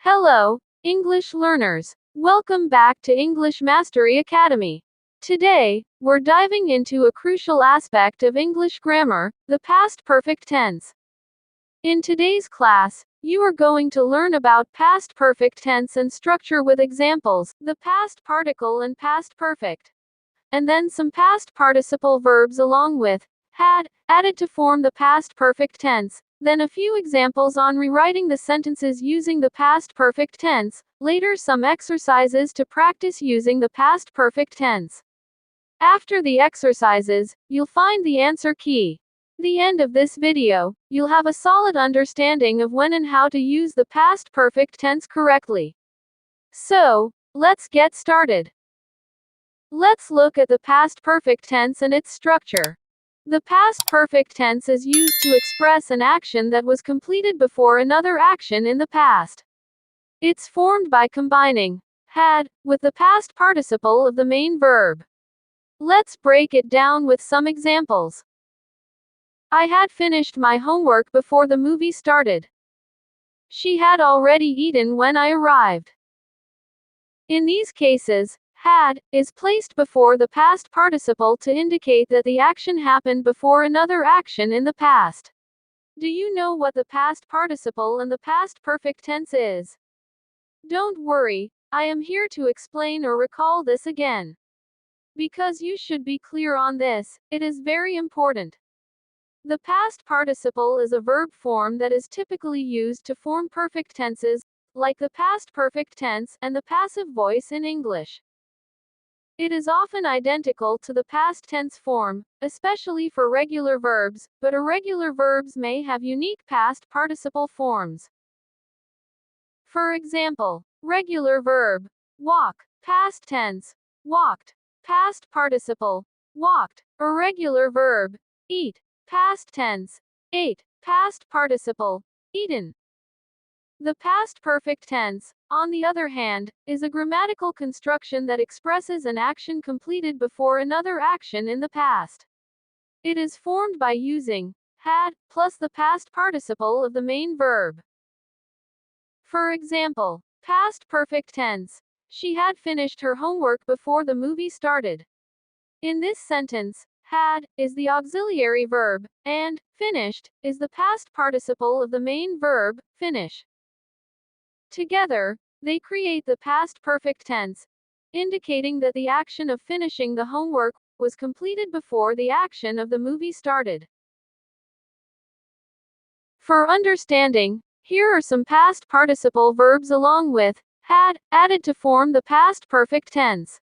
Hello, English learners. Welcome back to English Mastery Academy. Today, we're diving into a crucial aspect of English grammar, the past perfect tense. In today's class, you are going to learn about past perfect tense and structure with examples, the past particle and past perfect. And then some past participle verbs along with had added to form the past perfect tense. Then a few examples on rewriting the sentences using the past perfect tense. Later some exercises to practice using the past perfect tense. After the exercises, you'll find the answer key. The end of this video, you'll have a solid understanding of when and how to use the past perfect tense correctly. So, let's get started. Let's look at the past perfect tense and its structure. The past perfect tense is used to express an action that was completed before another action in the past. It's formed by combining had with the past participle of the main verb. Let's break it down with some examples. I had finished my homework before the movie started. She had already eaten when I arrived. In these cases, had is placed before the past participle to indicate that the action happened before another action in the past. Do you know what the past participle and the past perfect tense is? Don't worry, I am here to explain or recall this again. Because you should be clear on this, it is very important. The past participle is a verb form that is typically used to form perfect tenses, like the past perfect tense and the passive voice in English. It is often identical to the past tense form, especially for regular verbs, but irregular verbs may have unique past participle forms. For example, regular verb, walk, past tense, walked, past participle, walked. Irregular verb, eat, past tense, ate, past participle, eaten. The past perfect tense, on the other hand, is a grammatical construction that expresses an action completed before another action in the past. It is formed by using had plus the past participle of the main verb. For example, past perfect tense, she had finished her homework before the movie started. In this sentence, had is the auxiliary verb, and finished is the past participle of the main verb, finish. Together, they create the past perfect tense, indicating that the action of finishing the homework was completed before the action of the movie started. For understanding, here are some past participle verbs along with had added to form the past perfect tense.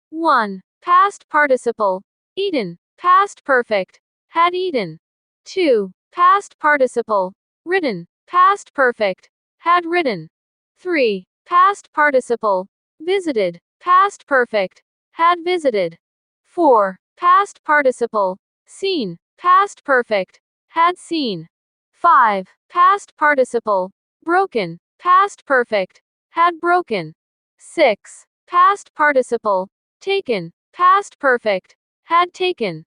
1. Past participle, eaten, past perfect, had eaten. 2. Past participle, written, past perfect, had written. 3. Past participle, visited, past perfect, had visited. 4. Past participle, seen, past perfect, had seen. 5. Past participle, broken, past perfect, had broken. 6. Past participle, taken, past perfect, had taken.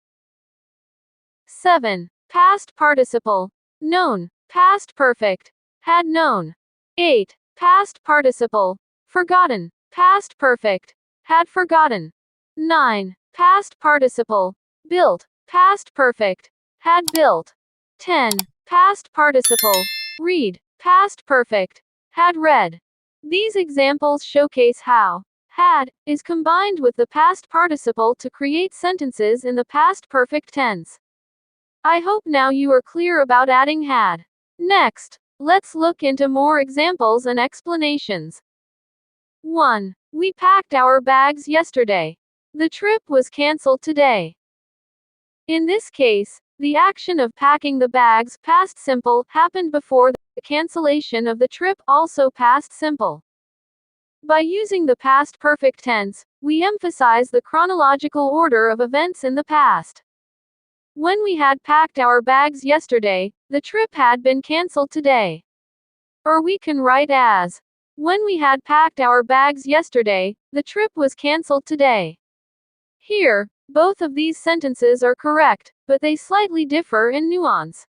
7. Past participle, known, past perfect, had known. 8. Past participle, forgotten, past perfect, had forgotten. 9. Past participle, built, past perfect, had built. 10. Past participle, read, past perfect, had read. These examples showcase how had is combined with the past participle to create sentences in the past perfect tense. I hope now you are clear about adding had. Next, let's look into more examples and explanations. 1. We packed our bags yesterday. The trip was cancelled today. In this case, the action of packing the bags, past simple, happened before the cancellation of the trip, also past simple. By using the past perfect tense, we emphasize the chronological order of events in the past. When we had packed our bags yesterday, the trip had been cancelled today. Or we can write as, when we had packed our bags yesterday, the trip was cancelled today. Here, both of these sentences are correct, but they slightly differ in nuance.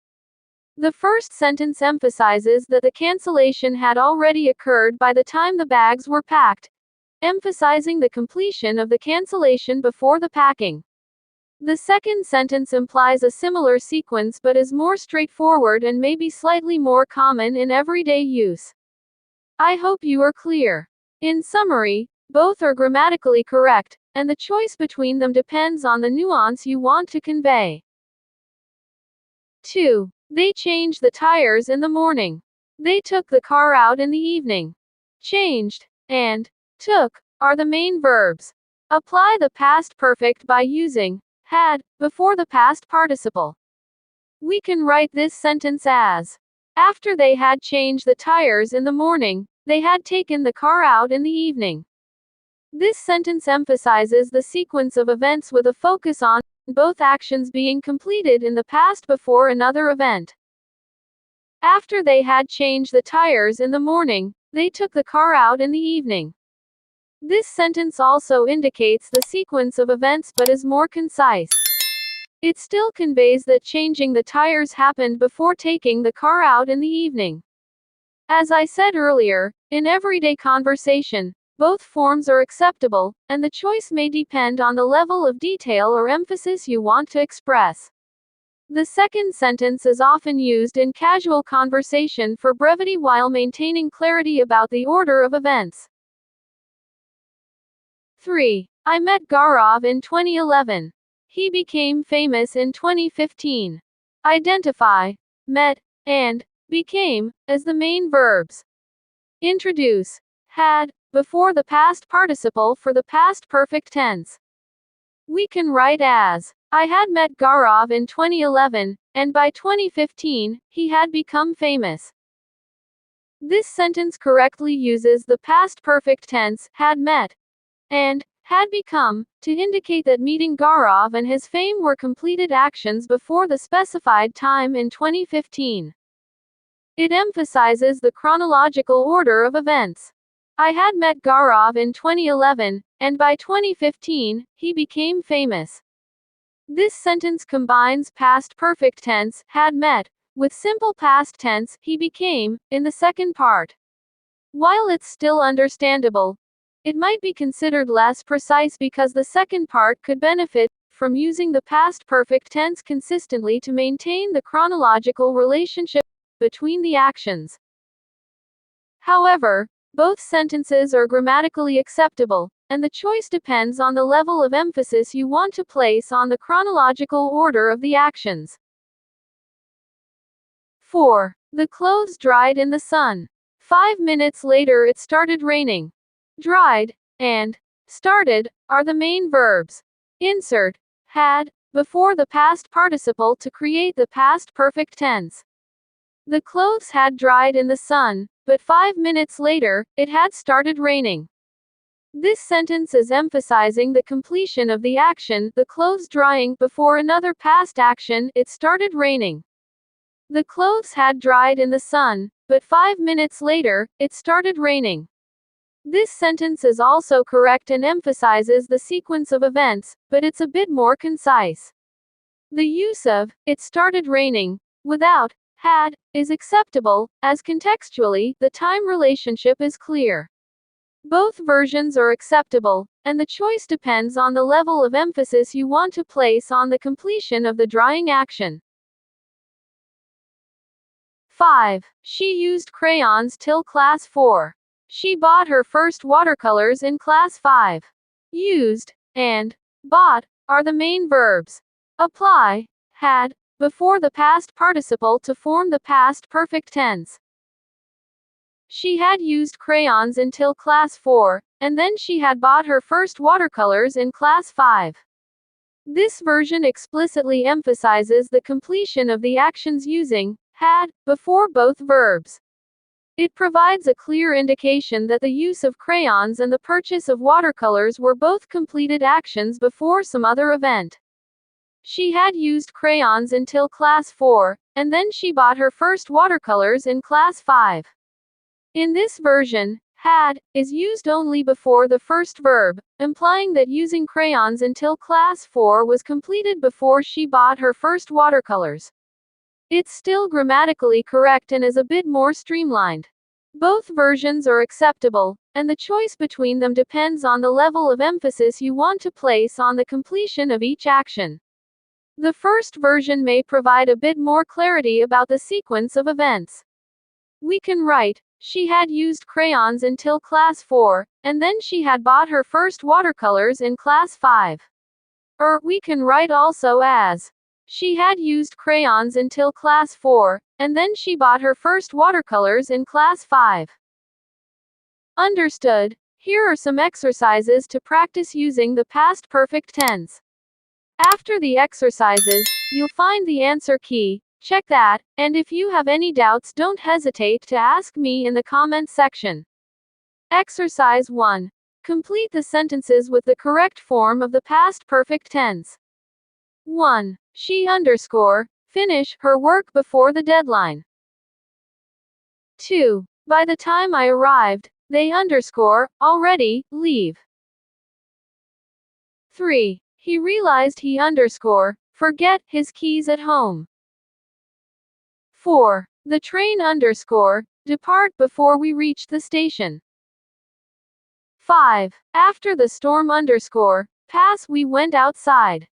The first sentence emphasizes that the cancellation had already occurred by the time the bags were packed, emphasizing the completion of the cancellation before the packing. The second sentence implies a similar sequence but is more straightforward and may be slightly more common in everyday use. I hope you are clear. In summary, both are grammatically correct, and the choice between them depends on the nuance you want to convey. 2. They changed the tires in the morning. They took the car out in the evening. Changed and took are the main verbs. Apply the past perfect by using had before the past participle. We can write this sentence as: after they had changed the tires in the morning, they had taken the car out in the evening. This sentence emphasizes the sequence of events with a focus on both actions being completed in the past before another event. After they had changed the tires in the morning, they took the car out in the evening. This sentence also indicates the sequence of events but is more concise. It still conveys that changing the tires happened before taking the car out in the evening. As I said earlier, in everyday conversation, both forms are acceptable, and the choice may depend on the level of detail or emphasis you want to express. The second sentence is often used in casual conversation for brevity while maintaining clarity about the order of events. 3. I met Gaurav in 2011. He became famous in 2015. Identify met and became as the main verbs. Introduce had before the past participle for the past perfect tense. We can write as: I had met Gaurav in 2011, and by 2015, he had become famous. This sentence correctly uses the past perfect tense, had met, and had become, to indicate that meeting Gaurav and his fame were completed actions before the specified time in 2015. It emphasizes the chronological order of events. I had met Gaurav in 2011, and by 2015, he became famous. This sentence combines past perfect tense, had met, with simple past tense, he became, in the second part. While it's still understandable, it might be considered less precise because the second part could benefit from using the past perfect tense consistently to maintain the chronological relationship between the actions. However, both sentences are grammatically acceptable, and the choice depends on the level of emphasis you want to place on the chronological order of the actions. 4. The clothes dried in the sun. 5 minutes later it started raining. Dried and started are the main verbs. Insert had before the past participle to create the past perfect tense. The clothes had dried in the sun, but 5 minutes later, it had started raining. This sentence is emphasizing the completion of the action, the clothes drying, before another past action, it started raining. The clothes had dried in the sun, but 5 minutes later, it started raining. This sentence is also correct and emphasizes the sequence of events, but it's a bit more concise. The use of it started raining without had is acceptable, as contextually, the time relationship is clear. Both versions are acceptable, and the choice depends on the level of emphasis you want to place on the completion of the drying action. 5. She used crayons till class 4. She bought her first watercolors in class 5. Used and bought are the main verbs. Apply had before the past participle to form the past perfect tense. She had used crayons until class 4, and then she had bought her first watercolors in class 5. This version explicitly emphasizes the completion of the actions using had before both verbs. It provides a clear indication that the use of crayons and the purchase of watercolors were both completed actions before some other event. She had used crayons until class 4, and then she bought her first watercolors in class 5. In this version, had is used only before the first verb, implying that using crayons until class 4 was completed before she bought her first watercolors. It's still grammatically correct and is a bit more streamlined. Both versions are acceptable, and the choice between them depends on the level of emphasis you want to place on the completion of each action. The first version may provide a bit more clarity about the sequence of events. We can write, she had used crayons until class 4, and then she had bought her first watercolors in class 5. Or, we can write also as, she had used crayons until class 4, and then she bought her first watercolors in class 5. Understood? Here are some exercises to practice using the past perfect tense. After the exercises, you'll find the answer key. Check that, and if you have any doubts, don't hesitate to ask me in the comment section. Exercise 1. Complete the sentences with the correct form of the past perfect tense. 1. She finish her work before the deadline. 2. By the time I arrived, they already leave. 3. He realized he forget his keys at home. 4. The train depart before we reached the station. 5. After the storm pass we went outside.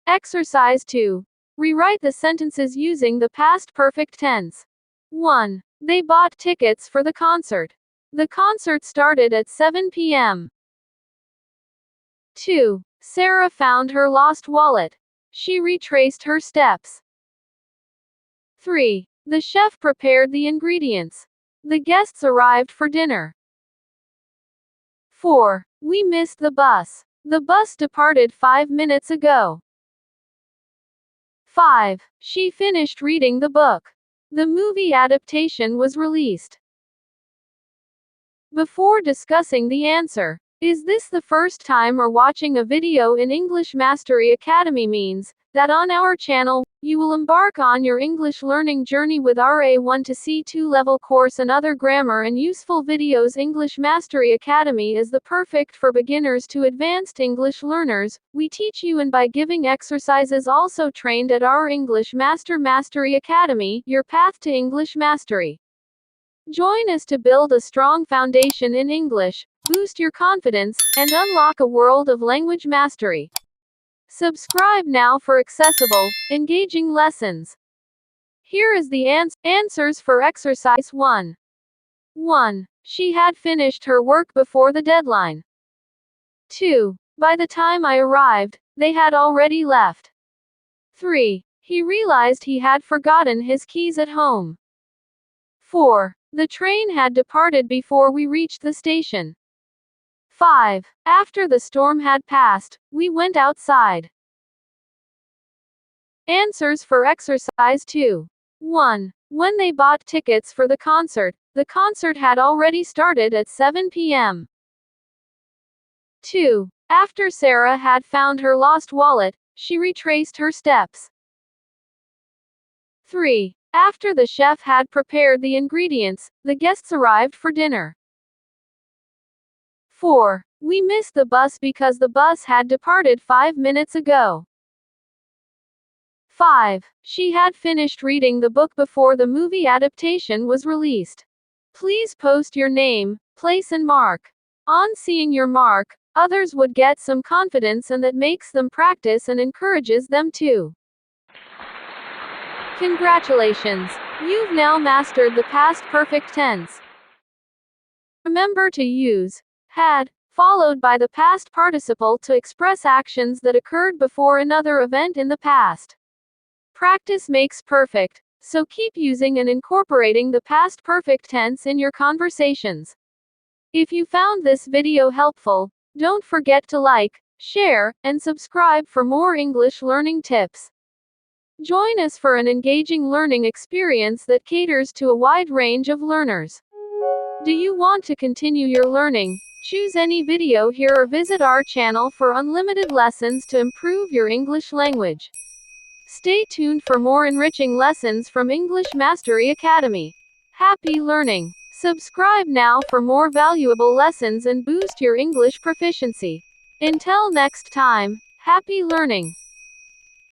Exercise 2. Rewrite the sentences using the past perfect tense. 1. They bought tickets for the concert. The concert started at 7 p.m. 2. Sarah found her lost wallet. She retraced her steps. 3. The chef prepared the ingredients. The guests arrived for dinner. 4. We missed the bus. The bus departed 5 minutes ago. 5. She finished reading the book. The movie adaptation was released. Before discussing the answer, is this the first time or watching a video in English Mastery Academy means that on our channel, you will embark on your English learning journey with our A1 to C2 level course and other grammar and useful videos. English Mastery Academy is the perfect for beginners to advanced English learners. We teach you and by giving exercises also trained at our English Mastery Academy, your path to English mastery. Join us to build a strong foundation in English, boost your confidence, and unlock a world of language mastery. Subscribe now for accessible, engaging lessons. Here is the answers for exercise 1. 1. She had finished her work before the deadline. 2. By the time I arrived, they had already left. 3. He realized he had forgotten his keys at home. 4. The train had departed before we reached the station. 5. After the storm had passed, we went outside. Answers for exercise 2. 1. When they bought tickets for the concert had already started at 7 p.m. 2. After Sarah had found her lost wallet, she retraced her steps. 3. After the chef had prepared the ingredients, the guests arrived for dinner. 4. We missed the bus because the bus had departed 5 minutes ago. 5. She had finished reading the book before the movie adaptation was released. Please post your name, place and mark. On seeing your mark, others would get some confidence and that makes them practice and encourages them too. Congratulations! You've now mastered the past perfect tense. Remember to use had followed by the past participle to express actions that occurred before another event in the past. Practice makes perfect, so keep using and incorporating the past perfect tense in your conversations. If you found this video helpful, don't forget to like, share, and subscribe for more English learning tips. Join us for an engaging learning experience that caters to a wide range of learners. Do you want to continue your learning? Choose any video here or visit our channel for unlimited lessons to improve your English language. Stay tuned for more enriching lessons from English Mastery Academy. Happy learning! Subscribe now for more valuable lessons and boost your English proficiency. Until next time, happy learning!